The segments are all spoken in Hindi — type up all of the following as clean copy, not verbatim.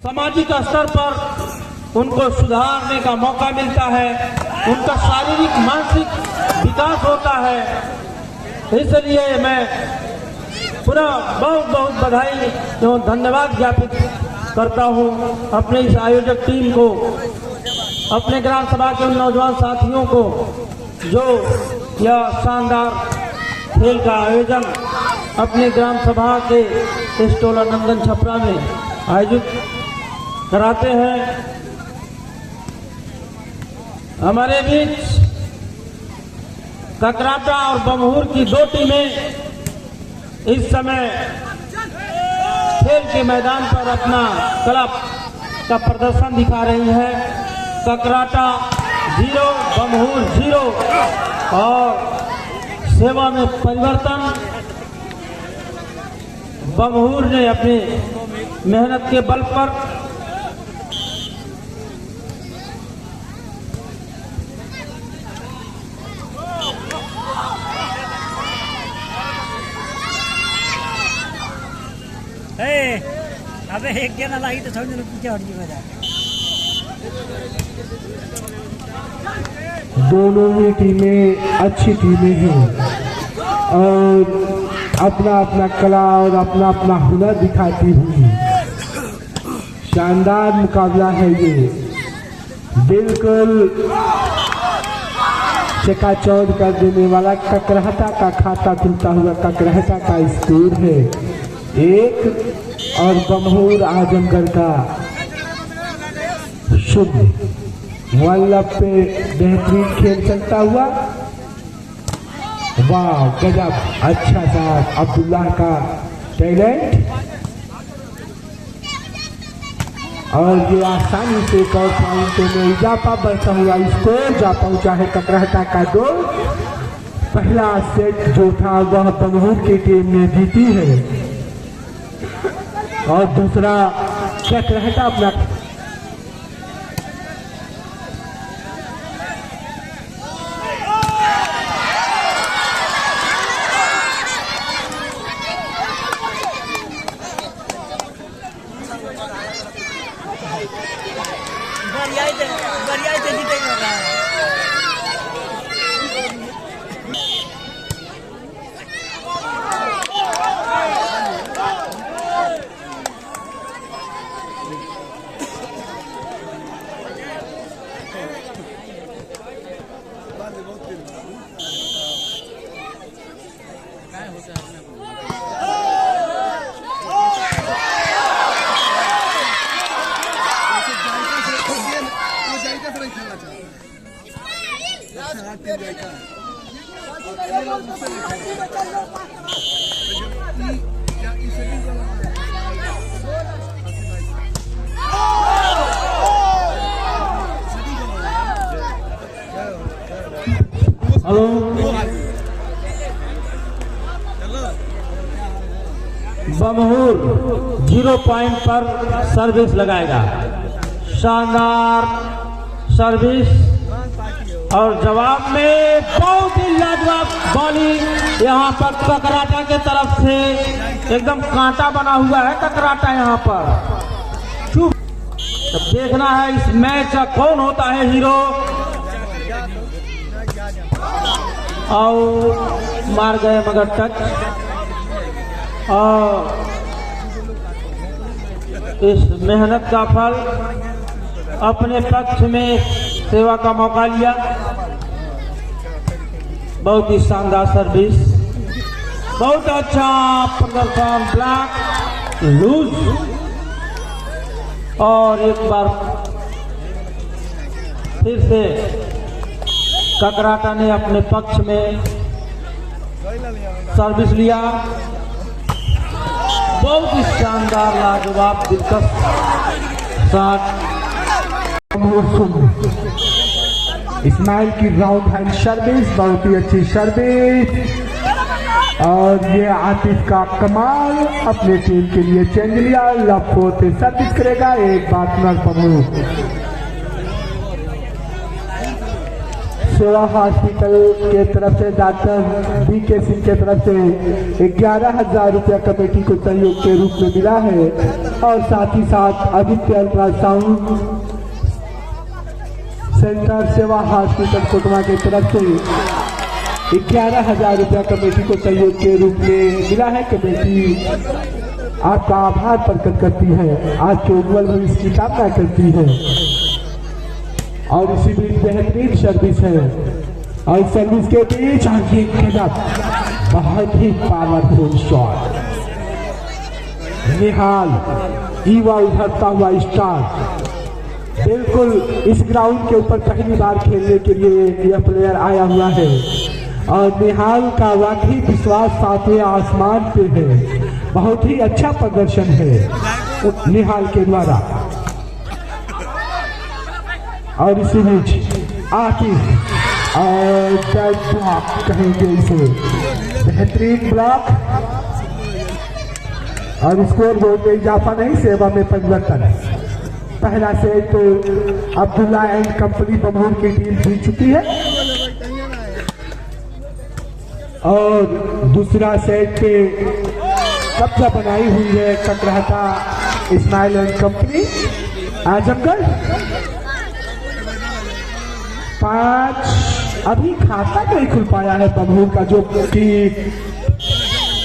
सामाजिक स्तर पर उनको सुधारने का मौका मिलता है, उनका शारीरिक मानसिक विकास होता है। इसलिए मैं पुनः बहुत बहुत बधाई एवं धन्यवाद ज्ञापित करता हूं अपने इस आयोजक टीम को, अपने ग्राम सभा के उन नौजवान साथियों को जो यह शानदार खेल का आयोजन अपने ग्राम सभा के स्टोला नंदन छपरा में आयोजित कराते हैं। हमारे बीच ककराटा और बमहूर की दो टीमें इस समय खेल के मैदान पर अपना कला का प्रदर्शन दिखा रही है। ककराटा 0 बमहूर 0 और सेवा में परिवर्तन। बमहूर ने अपनी मेहनत के बल पर अबे एक जना लाई तो समझ लो पीछे हट गई मजा। दोनों ही टीमें अच्छी टीमें हैं और अपना अपना कला और अपना अपना हुनर दिखाती हुई शानदार मुकाबला है ये। बिल्कुल चकाचौंध कर देने वाला ककराटा का खाता खुलता हुआ ककराटा का स्कोर है 1 और बमहूर आजमगढ़ का 0। वल्लभ पे बेहतरीन खेल चलता हुआ। वाह गजब, अच्छा सा अब्दुल्लाह का टैलेंट और ये आसानी से एक और पॉइंटों में इजाफा बढ़ता हुआ स्कोर जा पहुंचा है ककराटा का 2। पहला सेट जो था वह बमहूर की टीम ने जीती है और दूसरा ककराटा अपना बढ़िया जीतेगा। हेलो, बमहूर 0 पॉइंट पर सर्विस लगाएगा। शानदार सर्विस और जवाब में बहुत ही लाजवाब बॉलिंग यहाँ पर ककराटा के तरफ से। एकदम कांटा बना हुआ है ककराटा यहाँ पर। चुप, तो देखना है इस मैच का कौन होता है हीरो। और मार गए मगर टच और इस मेहनत का फल अपने पक्ष में सेवा का मौका लिया। बहुत ही शानदार सर्विस, बहुत अच्छा प्रदर्शन। ब्लॉक लूज और एक बार फिर से ककराटा ने अपने पक्ष में सर्विस लिया। बहुत ही शानदार लाजवाब दिलकश शॉट। इस्माइल की राउंड हैंड सर्विस, बहुत ही अच्छी सर्विस और ये आतिफ का कमाल अपने टीम के लिए चेंज लिया। लफो से सर्विस करेगा एक बार बमहूर। सेवा हॉस्पिटल के तरफ से डॉक्टर BK सिंह के तरफ से 11,000 रुपया कमेटी को सहयोग के रूप में मिला है और साथ ही साथ आदित्य अल्ट्रासाउंड सेंटर सेवा हॉस्पिटल कोटवा के तरफ से 11,000 रुपया कमेटी को सहयोग के रूप में मिला है। कमेटी आपका आभार प्रकट करती है, आज के उज्जवल भविष्य की कामना करती है और इसी बीच बेहतरीन सर्विस है और इस सर्विस के बीच आगे गजब बहुत ही पावरफुल शॉट। निहाल ईवा उभरता हुआ स्टार, बिल्कुल इस ग्राउंड के ऊपर पहली बार खेलने के लिए यह प्लेयर आया हुआ है और निहाल का वाकई विश्वास सातवें आसमान पे है। बहुत ही अच्छा प्रदर्शन है निहाल के द्वारा। और इसी बीच आकिब और ब्लॉक कहेंगे इसे, बेहतरीन ब्लॉक और स्कोर बोर्ड में इजाफा नहीं, सेवा में परिवर्तन। पहला सेट तो अब्दुल्ला एंड कंपनी बमूर की टीम जीत चुकी है और दूसरा सेट पे कब्जा बनाई हुई है ककराहटा इस्माइल एंड कंपनी आजमगढ़। 5 अभी खाता नहीं खुल पाया है बमूर का, जो कि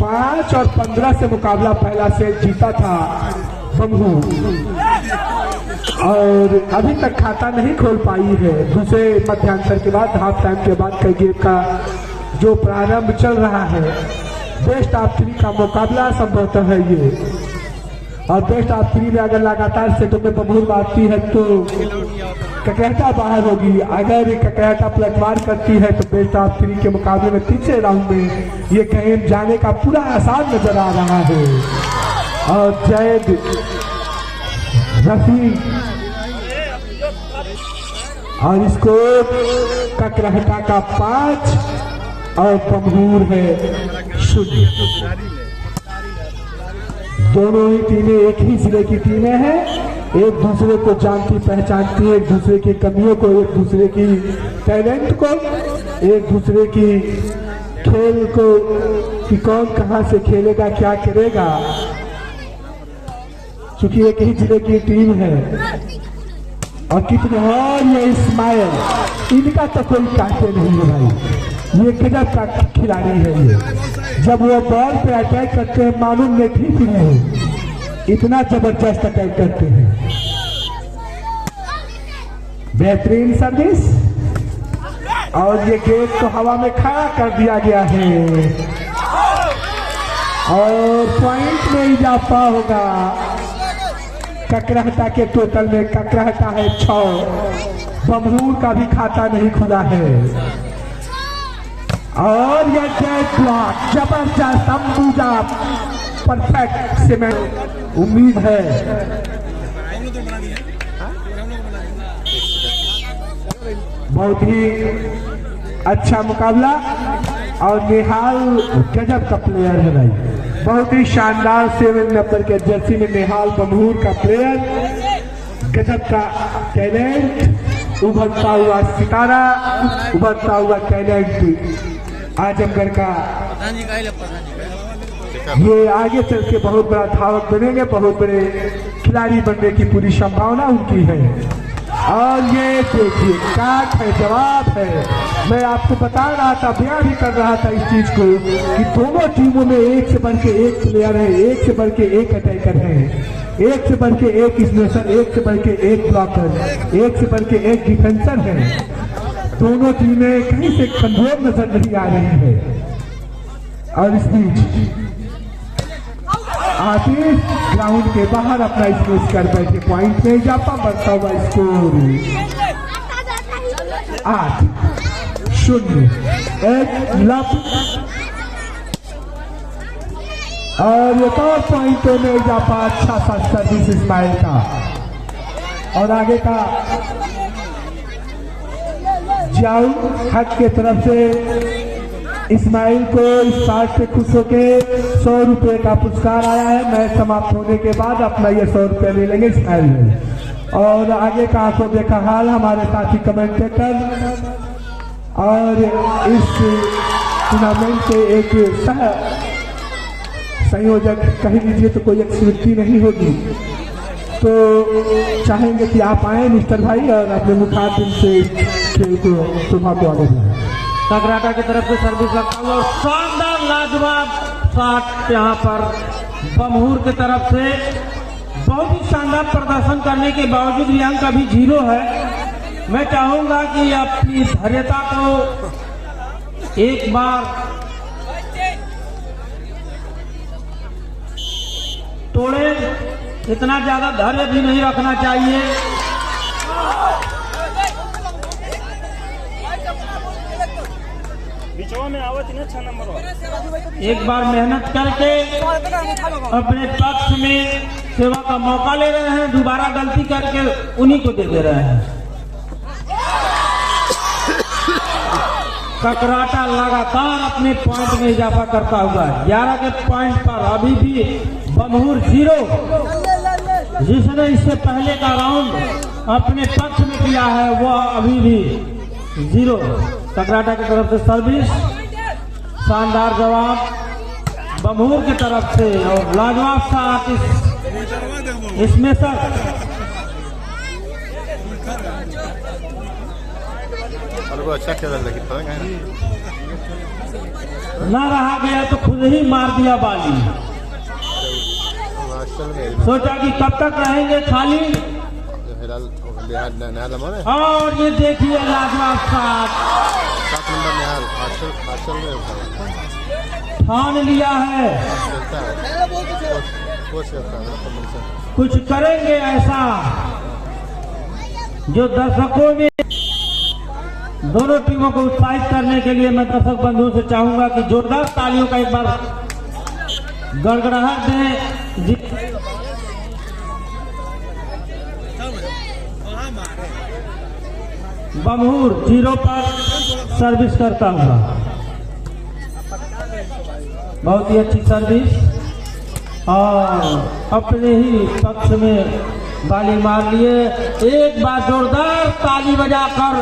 5 और 15 से मुकाबला पहला सेट जीता था बमूर और अभी तक खाता नहीं खोल पाई है। दूसरे मध्यांतर के बाद हाफ टाइम के बाद का गेम का जो प्रारंभ चल रहा है, बेस्ट ऑफ 3 का मुकाबला संभवतः है ये और बेस्ट ऑफ 3 में अगर लगातार सेटों में बमूर मारती है तो ककराहटा बाहर होगी। अगर ककराहटा पलटवार करती है तो बेस्ट ऑफ 3 के मुकाबले में तीसरे राउंड में ये गेम जाने का पूरा आसार नजर आ रहा है और जैद रफी और इसको ककराहटा का 5 और बमूर है 0। दोनों ही टीमें एक ही जिले की टीमें हैं, एक दूसरे को जानती पहचानती है, एक दूसरे की कमियों को, एक दूसरे की टैलेंट को, एक दूसरे की खेल को कि कौन कहां से खेलेगा क्या करेगा, क्योंकि एक ही जिले की टीम है। और कितने और ये इस्माइल, इनका तो कोई काटे नहीं है भाई, ये गजब का खिलाड़ी है ये। जब वो बॉल पे अटैक करते हैं मालूम नहीं ठीक नहीं, इतना जबरदस्त अटैक करते हैं। बेहतरीन सर्विस और ये गेंद को हवा में खड़ा कर दिया गया है और पॉइंट में इजाफा होगा। ककराहटा के टोटल में ककराहटा है 6, बमूर का भी खाता नहीं खुला है और यह डेड ब्लॉक जबरदस्त अंबुजा परफेक्ट सीमेंट। उम्मीद है बहुत ही अच्छा मुकाबला और निहाल गजब का प्लेयर है भाई, बहुत ही शानदार 7 नंबर के जर्सी में निहाल बमूर का प्लेयर, गजब का टैलेंट, उभरता हुआ सितारा, उभरता हुआ टैलेंट आजमगढ़ का। ये आगे चल के बहुत बड़ा धावक बनेंगे, बहुत बड़े खिलाड़ी बनने की पूरी संभावना उनकी है। और ये देखिए काट है, जवाब है। मैं आपको बता रहा था, बयान भी कर रहा था इस चीज को कि दोनों टीमों में एक से बढ़ के एक प्लेयर है, एक से बढ़ के एक अटैकर है, एक से बढ़ के एक स्मैशर, एक से बढ़ के एक ब्लॉकर, एक से बढ़ के एक डिफेंसर है। दोनों टीमें कहीं से कमजोर नजर नहीं आ रही है। और इस बीच आतिश ग्राउंड के बाहर अपना स्कोर कर बैठे, पॉइंट में इजाफा, बढ़ता हुआ स्कोर 8-0 एक लप और एक और पॉइंटों में इजाफा। अच्छा सा सर्विस इस्माइल का और आगे का जाऊ हक के तरफ से इस्माइल को इस शॉट से खुश होके 100 रुपये का पुरस्कार आया है। मैच समाप्त होने के बाद अपना ये 100 रुपये ले लेंगे इस्माइल में। और आगे का आपको देखा हाल हमारे साथी कमेंटेटर और इस टूर्नामेंट के एक संयोजक कह लीजिए तो कोई एक व्यक्ति नहीं होगी, तो चाहेंगे कि आप आए मिस्टर भाई और अपने मुखातिब से खेल को शोभा को आगे बढ़ाएं। ककराटा की तरफ से सर्विस लगता हुआ और शानदार लाजवाब शॉट यहाँ पर बमहूर की तरफ से। बहुत ही शानदार प्रदर्शन करने के बावजूद भी अंक अभी 0 है। मैं चाहूंगा कि अपनी धैर्यता को एक बार तोड़े, इतना ज्यादा धैर्य भी नहीं रखना चाहिए। एक बार मेहनत करके अपने पक्ष में सेवा का मौका ले रहे हैं, दोबारा गलती करके उन्हीं को दे रहे हैं। ककराटा लगातार अपने पॉइंट में इजाफा करता हुआ 11 के पॉइंट पर अभी भी बमहूर 0, जिसने इससे पहले का राउंड अपने पक्ष में किया है वह अभी भी 0। ककराटा की तरफ से सर्विस, शानदार जवाब बमहूर की तरफ से और लाजवाब शॉट इसमें सर अच्छा खेला लेकिन पता ना रहा गया तो खुद ही मार दिया बाली। सोचा कि कब तक रहेंगे खाली, और ये देखिए लाजवाब शॉट ठान लिया है, कुछ करेंगे ऐसा जो दर्शकों में दोनों टीमों को उत्साहित करने के लिए मैं दर्शक बंधुओं से चाहूंगा कि जोरदार तालियों का एक बार गड़गड़ाहट दें। बमहूर 0 पर सर्विस करता हुआ, बहुत ही अच्छी सर्विस और अपने ही पक्ष में बाली मार लिए। एक बार जोरदार ताली बजाकर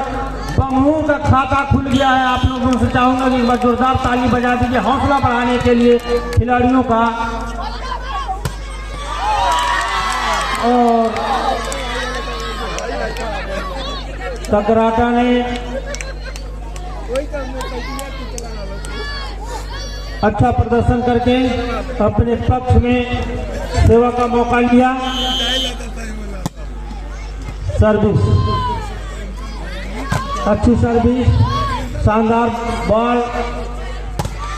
बमहूर का खाता खुल गया है। आप लोगों से चाहूंगा कि एक बार जोरदार ताली बजा दीजिए हौसला बढ़ाने के लिए खिलाड़ियों का। और ककराटा ने अच्छा प्रदर्शन करके अपने पक्ष में सेवा का मौका लिया। सर्विस, अच्छी सर्विस, शानदार बॉल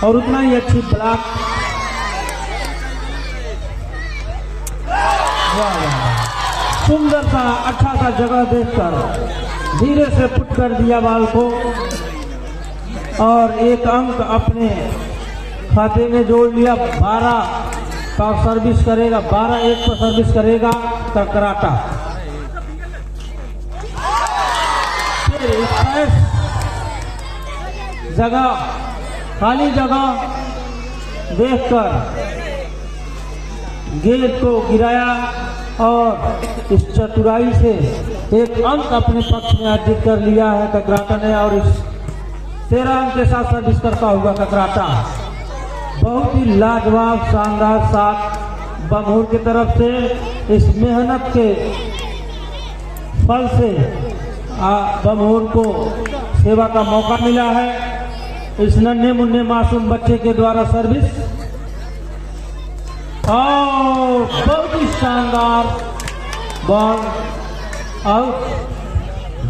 और उतना ही अच्छी ब्लॉक। सुंदर सा अच्छा सा जगह देखकर धीरे से पुट कर दिया बॉल को और एक अंक अपने खाते में जोड़ लिया। 12 का सर्विस करेगा, 12-1 पर सर्विस करेगा ककराटा। जगह खाली जगह देखकर गेंद को गिराया और इस चतुराई से एक अंक अपने पक्ष में अर्जित कर लिया है ककराटा ने। और इस 13 अंक के साथ सर्विस करता हुआ ककराटा बहुत ही लाजवाब शानदार शॉट बमहूर की तरफ से। इस मेहनत के फल से बमहूर को सेवा का मौका मिला है। इस नन्हे मुन्ने मासूम बच्चे के द्वारा सर्विस और बहुत ही शानदार बॉल आउट।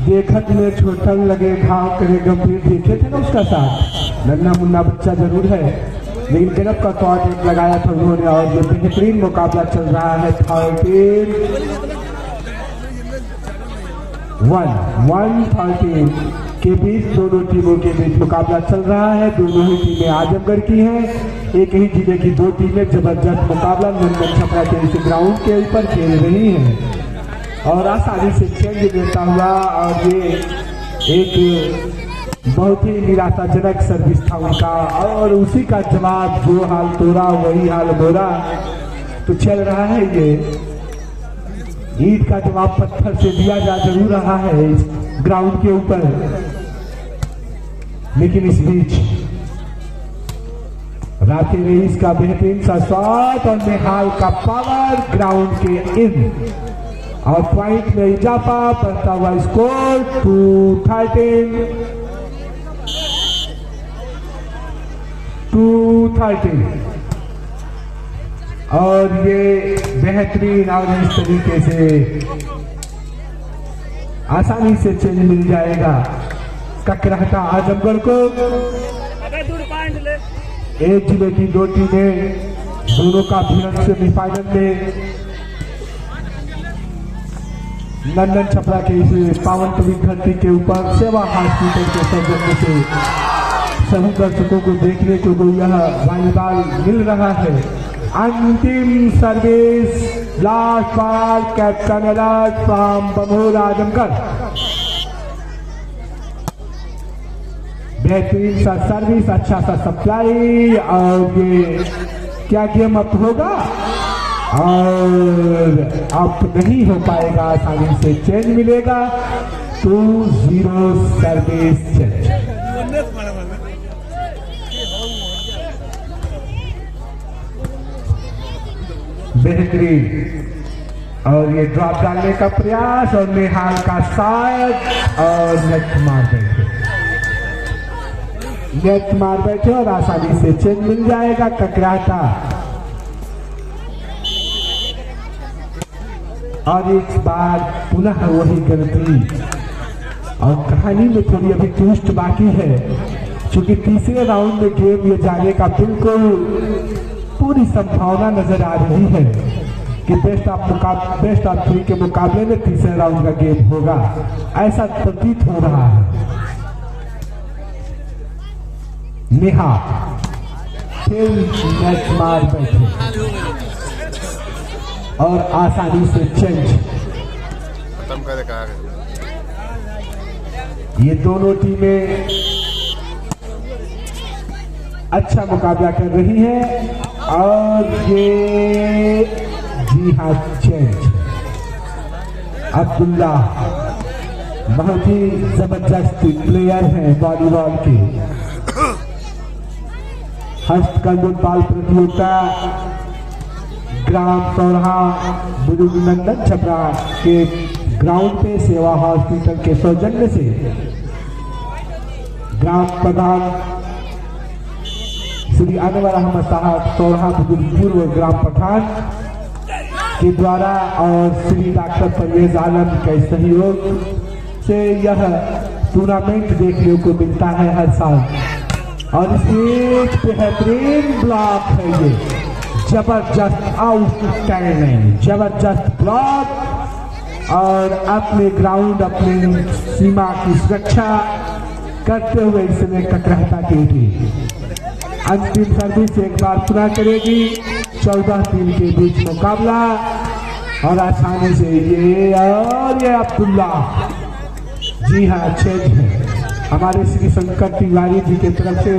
देखत में छोटन लगे घाव करे गंभीर, देखे थे ना उसका साथ। नन्हा मुन्ना बच्चा जरूर है लेकिन गजब का शॉट एक लगाया था उन्होंने। और ये बेहतरीन मुकाबला चल रहा है 13 के बीच, दोनों टीमों के बीच मुकाबला चल रहा है। दोनों ही टीमें आजमगढ़ की हैं। एक ही जिले की 2 टीमें जबरदस्त मुकाबला नंदन छपरा के इस ग्राउंड के ऊपर खेल रही हैं और आसानी से चेंज देता हुआ। और ये एक बहुत ही निराशाजनक सर्विस था उनका और उसी का जवाब जो हाल तोड़ा वही हाल मोड़ा। तो चल रहा है ये ईट का जवाब पत्थर से दिया जा जरूर रहा है इस ग्राउंड के ऊपर। लेकिन इस बीच राठी रईस का बेहतरीन सा शॉट और निहाल का पावर ग्राउंड के इन और पॉइंट में इजाफा, बढ़ता हुआ स्कोर 213 और ये बेहतरीन और इस तरीके से आसानी से चेंज मिल जाएगा ककराहटा आजमगढ़ को। एक जिले की दो टीमें, दोनों का भिड़ंत सेमीफाइनल में लंदन छपरा के इस पावन पवित्र धरती के ऊपर सेवा हॉस्पिटल के सौजन्य से सभी दर्शकों को देखने को यह वॉलीबॉल मिल रहा है। अंतिम service, last ball, captain alert from Bamor Azamgarh. बेहतरीन सा सर्विस, अच्छा सा सप्लाई और ये क्या गेम अप होगा और अप नहीं हो पाएगा, आसानी से चेंज मिलेगा। 2-0 सर्विस चेंज। बेहतरीन और ये ड्रॉप डालने का प्रयास और निहाल का शॉट और नेट मार बैठे और आसानी से चेंज मिल जाएगा ककराहटा। और इस बार पुनः वही गिनती और कहानी में थोड़ी अभी ट्विस्ट बाकी है, क्योंकि तीसरे राउंड में गेम ये जाने का बिल्कुल पूरी संभावना नजर आ रही है कि बेस्ट ऑफ 3 के मुकाबले में तीसरे राउंड का गेम होगा, ऐसा प्रतीत हो रहा है। नेहा फिर नेट मार बैठे और आसानी से चेंज। खत्म कर कहा ये दोनों टीमें अच्छा मुकाबला कर रही हैं और ये जी हाँ चेंज। अब्दुल्ला बहुत ही जबरदस्त प्लेयर हैं वॉलीबॉल के। हस्तकंडोल बाल प्रतियोगिता ग्राम सौरहा बुजुर्ग नंदन छपरा के ग्राउंड पे सेवा हॉस्पिटल के सौजन्य से ग्राम प्रधान श्री अनवर अहमद साहब सौरहा बुजुर्ग पूर्व ग्राम प्रधान के द्वारा और श्री डॉक्टर परवेज आलम के सहयोग से यह टूर्नामेंट देखने को मिलता है हर साल। और इस बेहतरीन ब्लॉक है ये, जबरदस्त आउटस्टैंडिंग, जबरदस्त ब्लॉक और अपने ग्राउंड अपनी सीमा की सुरक्षा करते हुए इसमें ककराहटा की टीम अंतिम सर्विस एक बार पूरा करेगी। 14 टीम के बीच मुकाबला और आसानी से ये अब्दुल्ला जी हाँ चेंज है। हमारे श्री शंकर तिवारी जी की तरफ से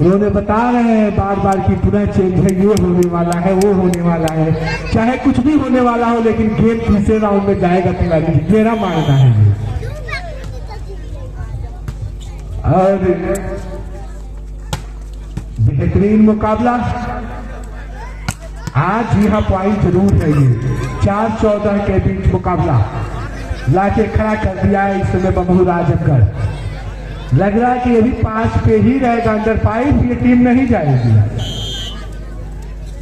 उन्होंने बता रहे हैं बार बार कि पुनः चेंज है, ये होने वाला है, वो होने वाला है, चाहे कुछ भी होने वाला हो लेकिन गेम तीसरे राउंड में जाएगा तिवारी जी, मेरा मानना है ये। और बेहतरीन मुकाबला आज जी हाँ पॉइंट जरूर है ये। 4-14 के बीच मुकाबला लाके खड़ा कर दिया है इस समय बमहूर आजमगढ़। लग रहा है कि ये भी 5 पे ही रहेगा, अंडर 5 ये टीम नहीं जाएगी।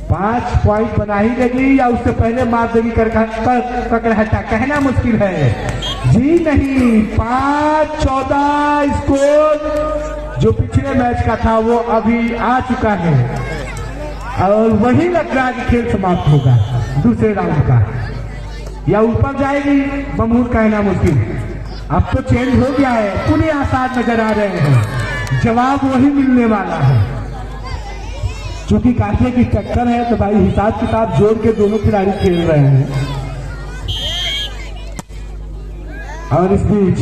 5 पॉइंट बना ही देगी या उससे पहले मार देगी ककराहटा, कहना मुश्किल है जी नहीं। 5-14 स्कोर जो पिछले मैच का था वो अभी आ चुका है और वही लग रहा है कि खेल समाप्त होगा दूसरे राउंड का, या ऊपर जाएगी बमहूर, कहना मुश्किल। अब तो चेंज हो गया है, पूरे आसार नजर आ रहे हैं, जवाब वही मिलने वाला है। चूंकि कांटे की टक्कर है तो भाई हिसाब किताब जोड़ के दोनों खिलाड़ी खेल रहे हैं। और इस बीच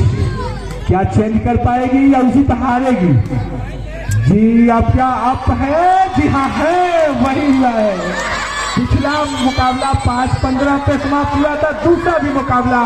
क्या चेंज कर पाएगी या उसी पर हारेगी जी? अब क्या अप है? जी हाँ है, वही हुआ है। पिछला मुकाबला 5-15 पे समाप्त हुआ था, दूसरा भी मुकाबला